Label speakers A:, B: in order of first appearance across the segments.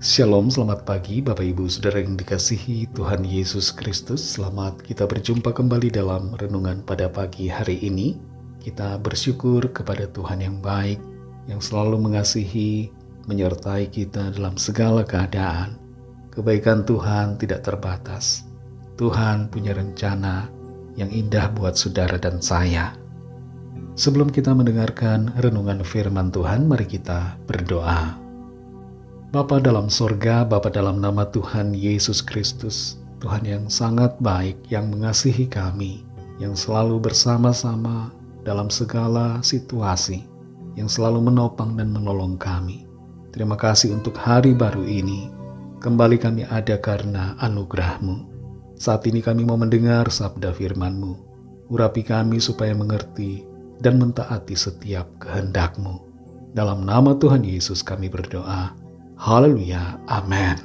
A: Shalom, selamat pagi Bapak Ibu Saudara yang dikasihi Tuhan Yesus Kristus. Selamat kita berjumpa kembali dalam renungan pada pagi hari ini. Kita bersyukur kepada Tuhan yang baik, yang selalu mengasihi, menyertai kita dalam segala keadaan. Kebaikan Tuhan tidak terbatas. Tuhan punya rencana yang indah buat saudara dan saya. Sebelum kita mendengarkan renungan firman Tuhan, mari kita berdoa. Bapa dalam sorga, Bapa dalam nama Tuhan Yesus Kristus, Tuhan yang sangat baik, yang mengasihi kami, yang selalu bersama-sama dalam segala situasi, yang selalu menopang dan menolong kami. Terima kasih untuk hari baru ini. Kembali kami ada karena anugerah-Mu. Saat ini kami mau mendengar sabda firman-Mu. Urapi kami supaya mengerti dan mentaati setiap kehendak-Mu. Dalam nama Tuhan Yesus kami berdoa. Haleluya, amin.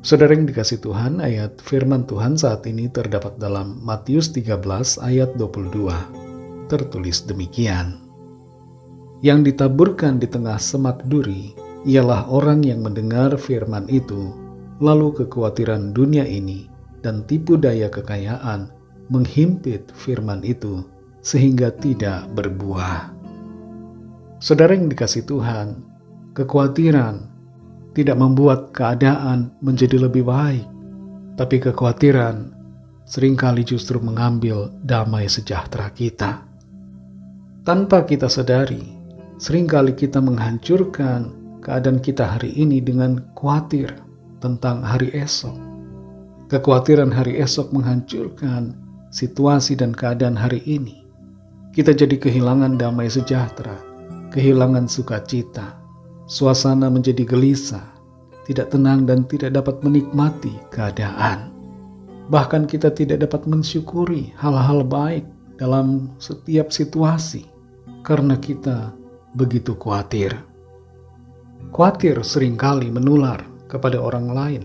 A: Saudara yang dikasih Tuhan, ayat firman Tuhan saat ini terdapat dalam Matius 13 ayat 22. Tertulis demikian. Yang ditaburkan di tengah semak duri ialah orang yang mendengar firman itu, lalu kekhawatiran dunia ini dan tipu daya kekayaan menghimpit firman itu sehingga tidak berbuah. Saudara yang dikasih Tuhan, kekhawatiran tidak membuat keadaan menjadi lebih baik, tapi kekhawatiran seringkali justru mengambil damai sejahtera kita. Tanpa kita sadari, seringkali kita menghancurkan keadaan kita hari ini dengan khawatir tentang hari esok. Kekhawatiran hari esok menghancurkan situasi dan keadaan hari ini. Kita jadi kehilangan damai sejahtera, kehilangan sukacita. Suasana menjadi gelisah, tidak tenang dan tidak dapat menikmati keadaan. Bahkan kita tidak dapat mensyukuri hal-hal baik dalam setiap situasi karena kita begitu khawatir. Khawatir seringkali menular kepada orang lain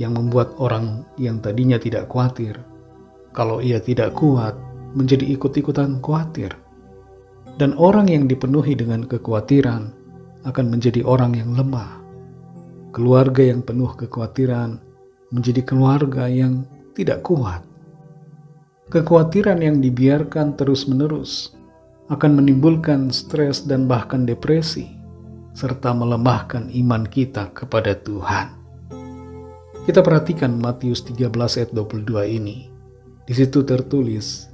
A: yang membuat orang yang tadinya tidak khawatir, kalau ia tidak kuat, menjadi ikut-ikutan khawatir. Dan orang yang dipenuhi dengan kekhawatiran akan menjadi orang yang lemah. Keluarga yang penuh kekhawatiran menjadi keluarga yang tidak kuat. Kekhawatiran yang dibiarkan terus-menerus akan menimbulkan stres dan bahkan depresi, serta melemahkan iman kita kepada Tuhan. Kita perhatikan Matius 13 ayat 22 ini. Di situ tertulis,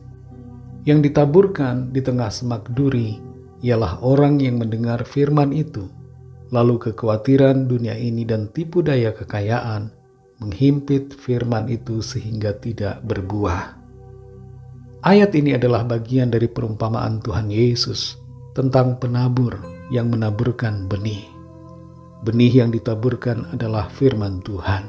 A: yang ditaburkan di tengah semak duri ialah orang yang mendengar firman itu, lalu kekhawatiran dunia ini dan tipu daya kekayaan menghimpit firman itu sehingga tidak berbuah. Ayat ini adalah bagian dari perumpamaan Tuhan Yesus tentang penabur yang menaburkan benih. Benih yang ditaburkan adalah firman Tuhan.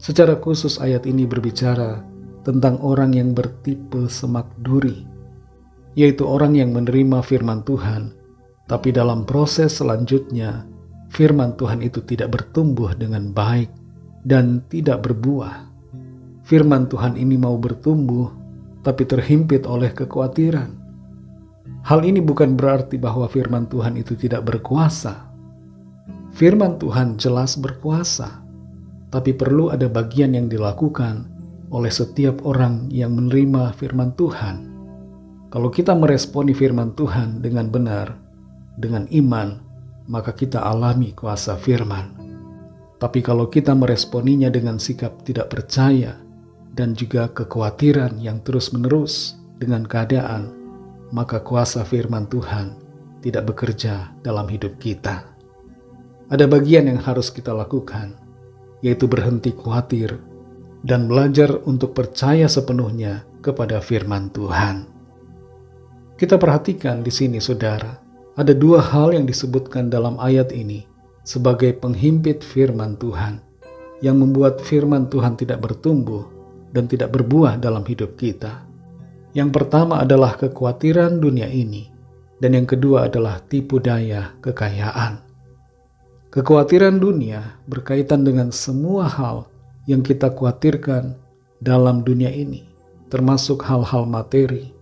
A: Secara khusus ayat ini berbicara tentang orang yang bertipe semak duri, yaitu orang yang menerima firman Tuhan, tapi dalam proses selanjutnya, firman Tuhan itu tidak bertumbuh dengan baik dan tidak berbuah. Firman Tuhan ini mau bertumbuh, tapi terhimpit oleh kekhawatiran. Hal ini bukan berarti bahwa firman Tuhan itu tidak berkuasa. Firman Tuhan jelas berkuasa, tapi perlu ada bagian yang dilakukan oleh setiap orang yang menerima firman Tuhan. Kalau kita meresponi firman Tuhan dengan benar, dengan iman, maka kita alami kuasa firman. Tapi kalau kita meresponinya dengan sikap tidak percaya dan juga kekhawatiran yang terus-menerus dengan keadaan, maka kuasa firman Tuhan tidak bekerja dalam hidup kita. Ada bagian yang harus kita lakukan, yaitu berhenti khawatir dan belajar untuk percaya sepenuhnya kepada firman Tuhan. Kita perhatikan di sini, saudara, ada dua hal yang disebutkan dalam ayat ini sebagai penghimpit firman Tuhan, yang membuat firman Tuhan tidak bertumbuh dan tidak berbuah dalam hidup kita. Yang pertama adalah kekhawatiran dunia ini, dan yang kedua adalah tipu daya kekayaan. Kekhawatiran dunia berkaitan dengan semua hal yang kita khawatirkan dalam dunia ini, termasuk hal-hal materi,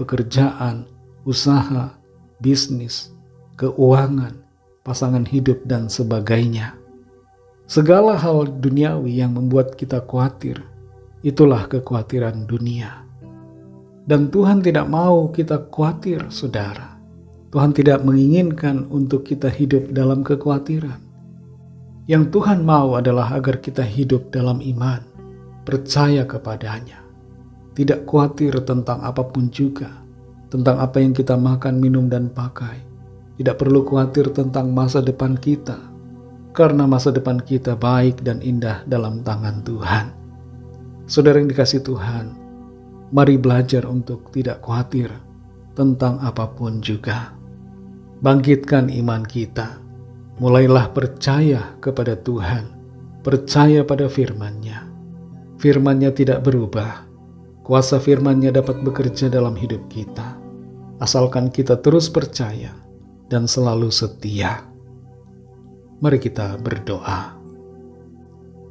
A: pekerjaan, usaha, bisnis, keuangan, pasangan hidup, dan sebagainya. Segala hal duniawi yang membuat kita khawatir, itulah kekhawatiran dunia. Dan Tuhan tidak mau kita khawatir, saudara. Tuhan tidak menginginkan untuk kita hidup dalam kekhawatiran. Yang Tuhan mau adalah agar kita hidup dalam iman, percaya kepadanya, tidak khawatir tentang apapun juga, tentang apa yang kita makan, minum, dan pakai. Tidak perlu khawatir tentang masa depan kita, karena masa depan kita baik dan indah dalam tangan Tuhan. Saudara yang dikasihi Tuhan, mari belajar untuk tidak khawatir tentang apapun juga. Bangkitkan iman kita, mulailah percaya kepada Tuhan, percaya pada firman-Nya. Firman-Nya tidak berubah, kuasa firman-Nya dapat bekerja dalam hidup kita, asalkan kita terus percaya dan selalu setia. Mari kita berdoa.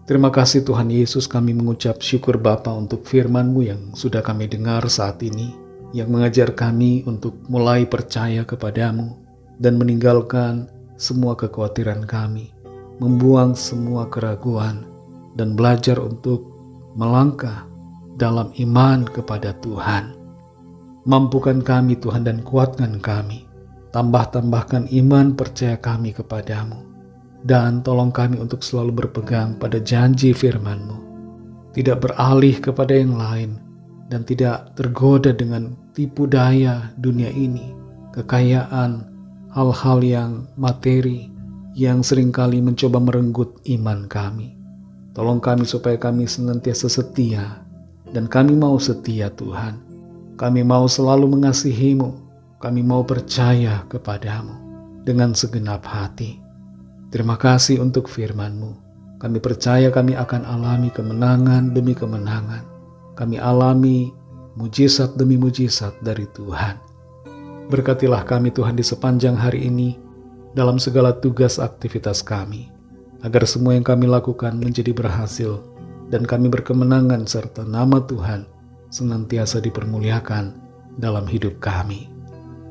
A: Terima kasih Tuhan Yesus, kami mengucap syukur Bapa untuk firman-Mu yang sudah kami dengar saat ini, yang mengajar kami untuk mulai percaya kepadamu dan meninggalkan semua kekhawatiran kami, membuang semua keraguan, dan belajar untuk melangkah dalam iman kepada Tuhan. Mampukan kami Tuhan dan kuatkan kami. Tambahkan iman percaya kami kepadamu. Dan tolong kami untuk selalu berpegang pada janji firman-Mu. Tidak beralih kepada yang lain. Dan tidak tergoda dengan tipu daya dunia ini. Kekayaan, hal-hal yang materi yang seringkali mencoba merenggut iman kami. Tolong kami supaya kami senantiasa setia. Dan kami mau setia Tuhan. Kami mau selalu mengasihi-Mu. Kami mau percaya kepadamu dengan segenap hati. Terima kasih untuk firman-Mu. Kami percaya kami akan alami kemenangan demi kemenangan. Kami alami mujizat demi mujizat dari Tuhan. Berkatilah kami Tuhan di sepanjang hari ini dalam segala tugas aktivitas kami, agar semua yang kami lakukan menjadi berhasil dan kami berkemenangan serta nama Tuhan senantiasa dipermuliakan dalam hidup kami.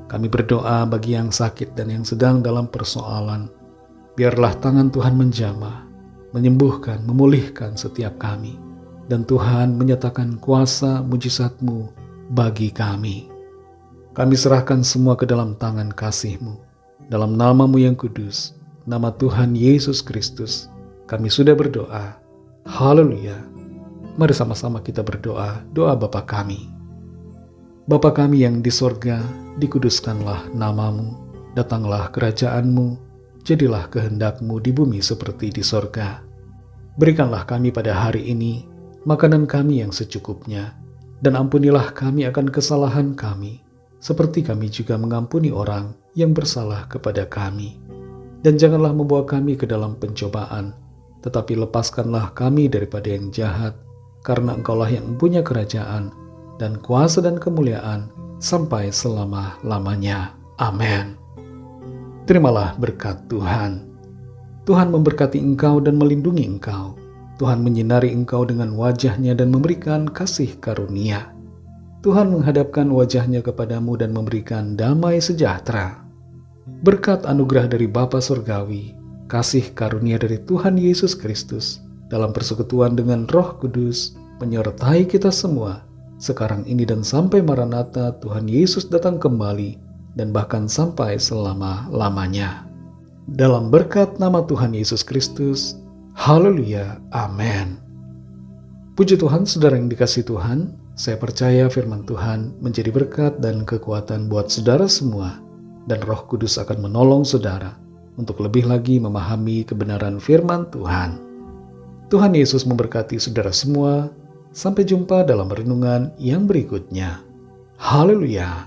A: Kami berdoa bagi yang sakit dan yang sedang dalam persoalan. Biarlah tangan Tuhan menjamah, menyembuhkan, memulihkan setiap kami. Dan Tuhan menyatakan kuasa mujizat-Mu bagi kami. Kami serahkan semua ke dalam tangan kasih-Mu. Dalam nama-Mu yang kudus, nama Tuhan Yesus Kristus, kami sudah berdoa. Haleluya. Mari sama-sama kita berdoa, doa Bapa kami. Bapa kami yang di sorga, dikuduskanlah nama-Mu, datanglah kerajaan-Mu, jadilah kehendak-Mu di bumi seperti di sorga. Berikanlah kami pada hari ini makanan kami yang secukupnya, dan ampunilah kami akan kesalahan kami, seperti kami juga mengampuni orang yang bersalah kepada kami. Dan janganlah membawa kami ke dalam pencobaan, tetapi lepaskanlah kami daripada yang jahat, karena Engkaulah yang mempunyai kerajaan, dan kuasa dan kemuliaan, sampai selama-lamanya. Amin. Terimalah berkat Tuhan. Tuhan memberkati engkau dan melindungi engkau. Tuhan menyinari engkau dengan wajah-Nya dan memberikan kasih karunia. Tuhan menghadapkan wajah-Nya kepadamu dan memberikan damai sejahtera. Berkat anugerah dari Bapa Surgawi, kasih karunia dari Tuhan Yesus Kristus, dalam persekutuan dengan Roh Kudus, menyertai kita semua, sekarang ini dan sampai Maranatha Tuhan Yesus datang kembali, dan bahkan sampai selama-lamanya. Dalam berkat nama Tuhan Yesus Kristus, haleluya, amin. Puji Tuhan, saudara yang dikasihi Tuhan, saya percaya firman Tuhan menjadi berkat dan kekuatan buat saudara semua, dan Roh Kudus akan menolong saudara untuk lebih lagi memahami kebenaran firman Tuhan. Tuhan Yesus memberkati saudara semua. Sampai jumpa dalam renungan yang berikutnya. Haleluya.